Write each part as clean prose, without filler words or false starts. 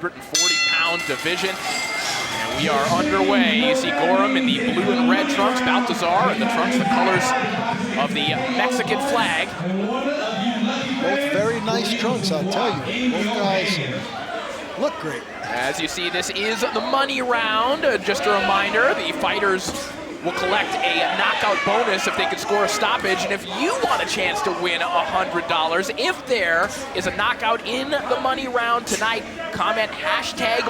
140-pound division. And we are underway. You see Goram in the blue and red trunks, Baltazar in the trunks, the colors of the Mexican flag. Both very nice trunks, I'll tell you. Both guys look great. As you see, this is the money round. Just a reminder, the fighters will collect a knockout bonus if they can score a stoppage. And if you want a chance to win $100, if there is a knockout in the money round tonight, comment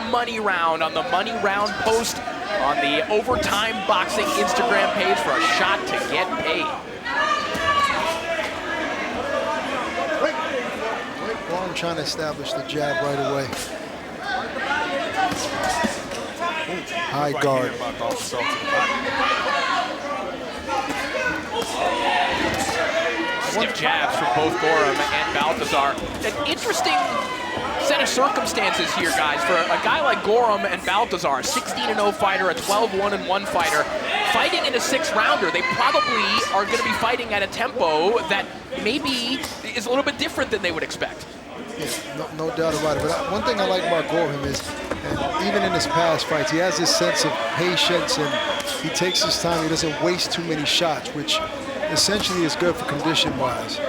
#moneyround on the money round post on the Overtime Boxing Instagram page for a shot to get paid. Goram trying to establish the jab right away. High guard. Stiff jabs from both Goram and Baltazar. An interesting set of circumstances here, guys, for a guy like Goram and Baltazar, a 16-0 fighter, a 12-1-1 fighter, fighting in a 6-rounder. They probably are going to be fighting at a tempo that maybe is a little bit different than they would expect. Yeah, no doubt about it. But one thing I like about Goram is, and even in his past fights, he has this sense of patience and he takes his time. He doesn't waste too many shots, which essentially is good for condition-wise.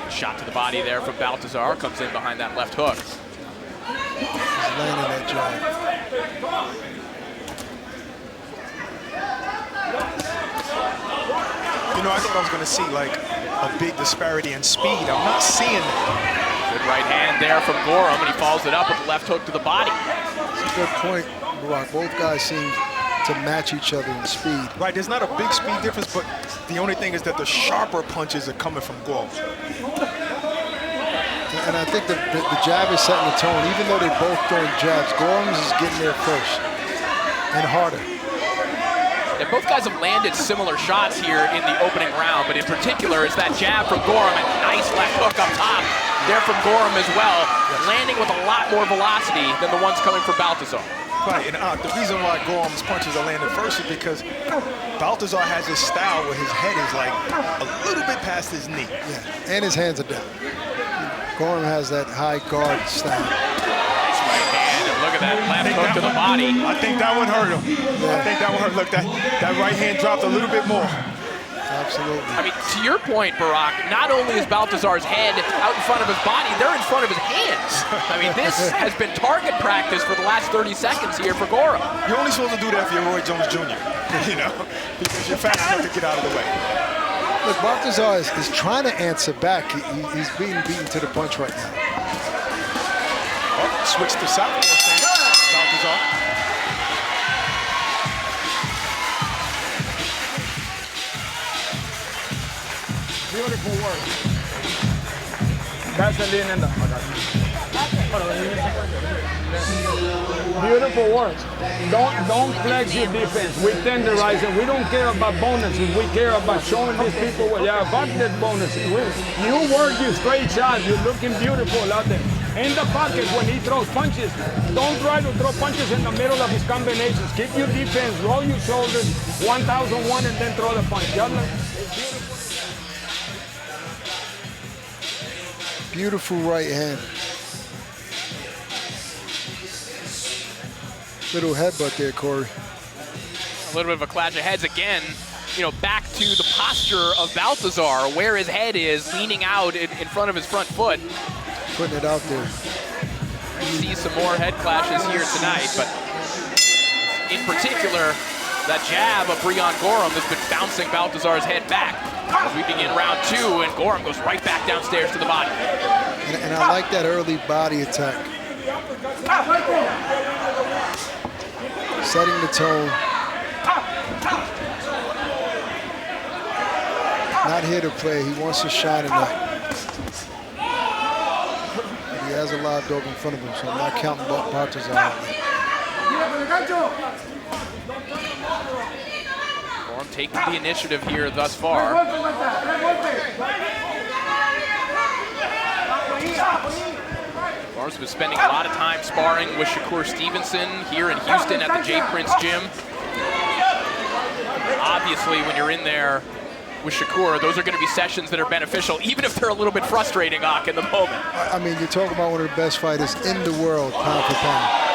Shot to the body there from Baltazar, comes in behind that left hook. He's landing that jab. You know, I thought I was going to see like a big disparity in speed. I'm not seeing that. Good right hand there from Goram, and he follows it up with the left hook to the body. That's a good point, Barack. Both guys seem to match each other in speed. Right, there's not a big speed difference, but the only thing is that the sharper punches are coming from Goram. And I think the jab is setting the tone. Even though they both throwing jabs, Goram's is getting there first and harder. And both guys have landed similar shots here in the opening round, but in particular, it's that jab from Goram and nice left hook up top there from Goram as well, landing with a lot more velocity than the ones coming from Baltazar. Right, and the reason why Goram's punches are landing first is because Baltazar has this style where his head is like a little bit past his knee. Yeah, and his hands are down. Goram has that high guard style. Nice right hand, and look at that left hook to the body. I think that one hurt him. Yeah. I think that one hurt. Look, that right hand dropped a little bit more. Absolutely. I mean, to your point, Barack, not only is Baltazar's head out in front of his body, they're in front of his hands. I mean, this has been target practice for the last 30 seconds here for Goram. You're only supposed to do that if you're Roy Jones Jr., you know, because you're fast enough to get out of the way. Look, Baltazar is trying to answer back. He's being beaten to the punch right now. Oh, switch to southpaw stance, Baltazar. Beautiful work. That's the lean in the. Beautiful work. Don't flex your defense. We tenderize it. We don't care about bonuses. We care about showing these people what fuck that bonuses. You work your straight shots. You're looking beautiful out there. In the pocket when he throws punches. Don't try to throw punches in the middle of his combinations. Keep your defense, roll your shoulders, 1001 and then throw the punch. Beautiful right hand. Little headbutt there, Corey. A little bit of a clash of heads again. You know, back to the posture of Baltazar, where his head is, leaning out in front of his front foot. Putting it out there. We see some more head clashes here tonight, but in particular, that jab of Breyon Gorham has been bouncing Baltazar's head back as we begin round 2, and Goram goes right back downstairs to the body. And I like that early body attack. Setting the tone. Not here to play. He wants to shine tonight. But he has a live dog in front of him, so I'm not counting Baltazar out. Goram taking the initiative here thus far. Goram's been spending a lot of time sparring with Shakur Stevenson here in Houston at the J. Prince Gym. Obviously, when you're in there with Shakur, those are going to be sessions that are beneficial, even if they're a little bit frustrating, Ak, in the moment. I mean, you're talking about one of the best fighters in the world, pound for pound.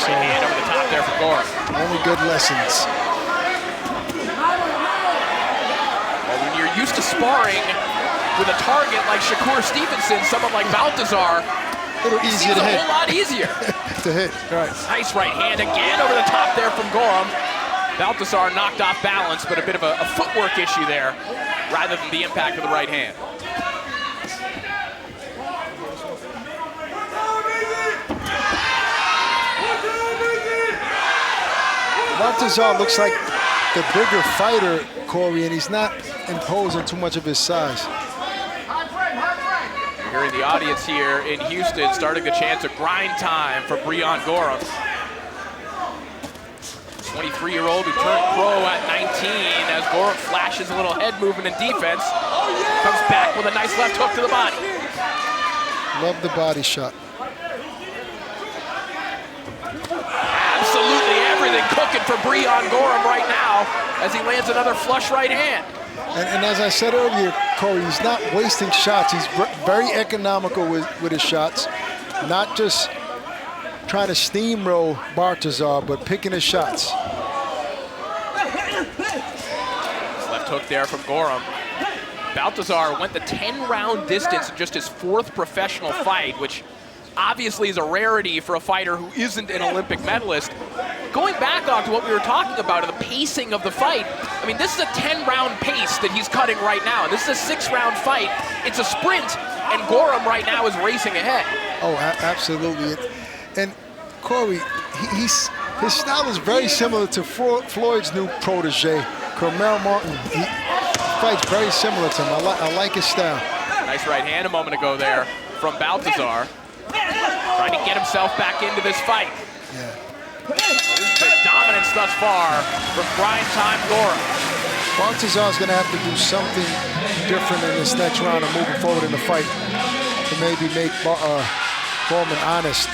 Right hand over the top there for Goram. Only good lessons. Well, when you're used to sparring with a target like Shakur Stevenson, someone like Baltazar, It's easier to a hit. whole lot easier. To hit, right. Nice right hand again over the top there from Goram. Baltazar knocked off balance, but a bit of a footwork issue there rather than the impact of the right hand. Baltazar looks like the bigger fighter, Corey, and he's not imposing too much of his size. Hearing the audience here in Houston starting a chance of grind time for Breyon Gorham. 23-year-old who turned pro at 19 as Goram flashes a little head movement in defense. Comes back with a nice left hook to the body. Love the body shot. Absolutely everything cooking for Breyon Gorham right now as he lands another flush right hand. And as I said earlier, Corey, he's not wasting shots. He's very economical with his shots, not just trying to steamroll Baltazar, but picking his shots. Left hook there from Goram. Baltazar went the 10-round distance in just his 4th professional fight, which obviously is a rarity for a fighter who isn't an Olympic medalist. Going back to what we were talking about, the pacing of the fight, I mean, this is a 10-round pace that he's cutting right now. This is a 6-round fight. It's a sprint, and Goram right now is racing ahead. Oh, absolutely. And Corey, his style is very similar to Floyd's new protege, Carmel Martin. He fights very similar to him. I like his style. Nice right hand a moment ago there from Baltazar. Trying to get himself back into this fight. Yeah. The dominance thus far from grind time Goram. Baltazar's going to have to do something different in this next round and moving forward in the fight to maybe make Gorman honest.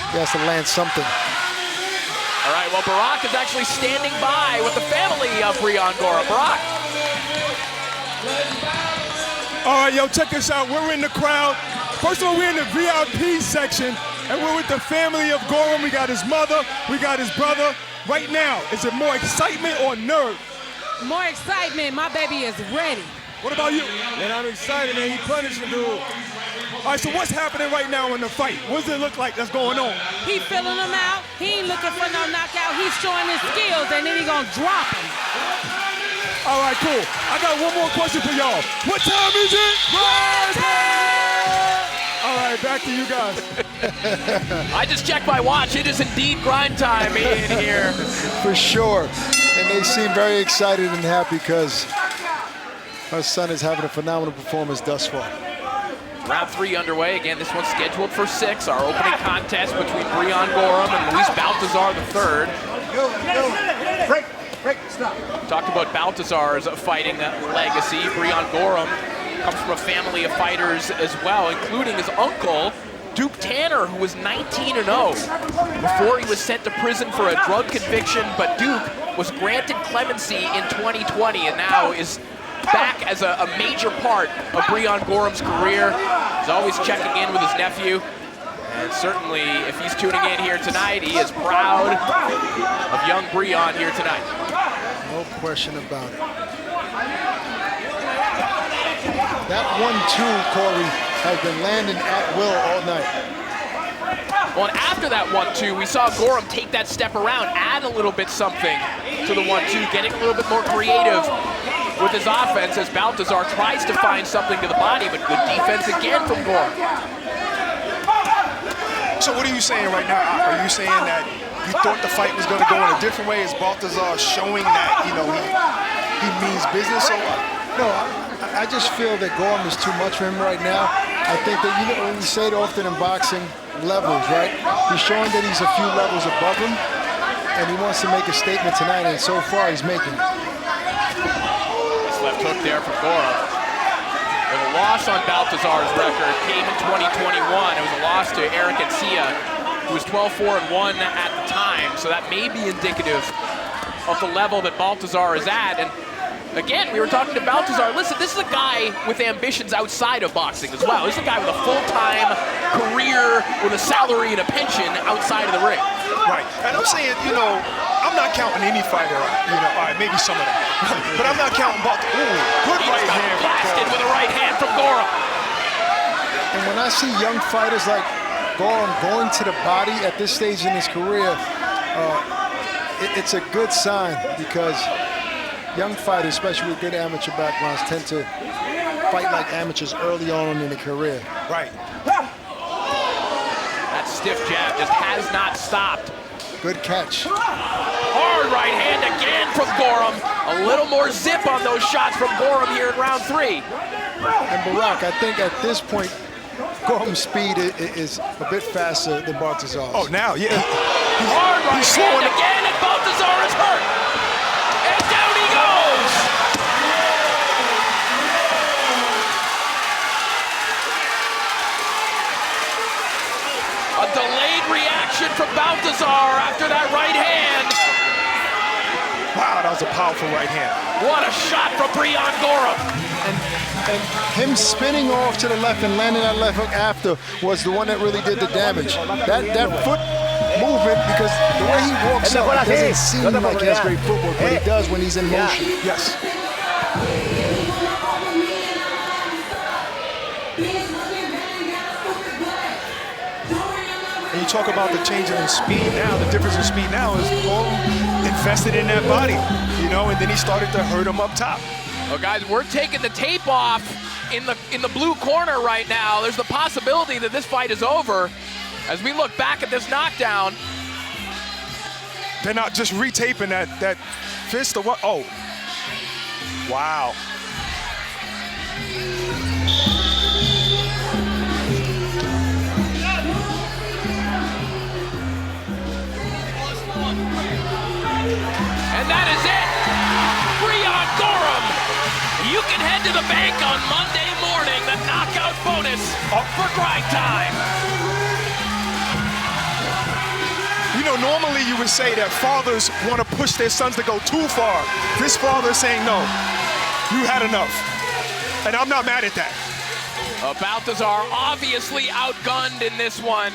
He has to land something. All right, well, Barack is actually standing by with the family of Breyon Gorham. Barack. All right, yo, check this out. We're in the crowd. First of all, we're in the VIP section, and we're with the family of Goram. We got his mother, we got his brother. Right now, is it more excitement or nerve? More excitement. My baby is ready. What about you? Man, I'm excited, man. He punished the dude. All right, so what's happening right now in the fight? What does it look like that's going on? He filling him out. He ain't looking for no knockout. He's showing his skills, and then he gonna drop him. All right, cool. I got one more question for y'all. What time is it? All right, back to you guys. I just checked my watch. It is indeed grind time in here. For sure. And they seem very excited and happy because our son is having a phenomenal performance thus far. Round 3 underway. Again, this one's scheduled for 6. Our opening contest between Breyon Gorham and Luis Baltazar III. Break, stop. Talked about Baltazar's fighting legacy. Breyon Gorham comes from a family of fighters as well, including his uncle, Duke Tanner, who was 19-0 before he was sent to prison for a drug conviction, but Duke was granted clemency in 2020 and now is back as a major part of Breyon Gorham's career. He's always checking in with his nephew. And certainly, if he's tuning in here tonight, he is proud of young Breyon here tonight. No question about it. That 1-2, Corey, has been landing at will all night. Well, and after that 1-2, we saw Goram take that step around, add a little bit something to the 1-2, getting a little bit more creative with his offense as Baltazar tries to find something to the body, but good defense again from Goram. So what are you saying right now? Are you saying that you thought the fight was going to go in a different way? Is Baltazar showing that, you know, he means business or what? No, I just feel that Goram is too much for him right now. I think that, you know, when we say it often in boxing, levels, right? He's showing that he's a few levels above him, and he wants to make a statement tonight, and so far he's making it. This left hook there from Goram. The loss on Baltazar's record came in 2021. It was a loss to Eric Garcia, who was 12-4-1 at the time. So that may be indicative of the level that Baltazar is at. And Again, we were talking to Baltazar. Listen, this is a guy with ambitions outside of boxing as well. This is a guy with a full-time career with a salary and a pension outside of the ring. Right. And I'm saying, you know, I'm not counting any fighter out. You know, all right, maybe some of them. But I'm not counting Baltazar. Good He right just got hand. blasted with a right hand from Goram. And when I see young fighters like Goram going to the body at this stage in his career, it's a good sign, because young fighters, especially with good amateur backgrounds, tend to fight like amateurs early on in their career. Right. That stiff jab just has not stopped. Good catch. Hard right hand again from Goram. A little more zip on those shots from Goram here in round 3. And Barack, I think at this point, Goram's speed is a bit faster than Baltazar's. Oh, now, yeah. Hard right hand again, and Baltazar is hurt. And down he goes. A delayed reaction from Baltazar after that right hand. Wow, that was a powerful right hand. What a shot from Breyon Gorham. And him spinning off to the left and landing that left hook after was the one that really did the damage. That foot movement, because the way he walks up, it doesn't seem like he has great footwork, but he does when he's in motion. Yes. And you talk about the change in speed now, the difference in speed now is Goram invested in that body, you know, and then he started to hurt him up top. Well, guys, we're taking the tape off in the blue corner right now. There's the possibility that this fight is over. As we look back at this knockdown. They're not just retaping that fist or what? Oh. Wow. And that is it. Breyon Gorham. You can head to the bank on Monday morning. The knockout bonus for grind time. You know, normally you would say that fathers want to push their sons to go too far. This father is saying, no, you had enough. And I'm not mad at that. Baltazar obviously outgunned in this one.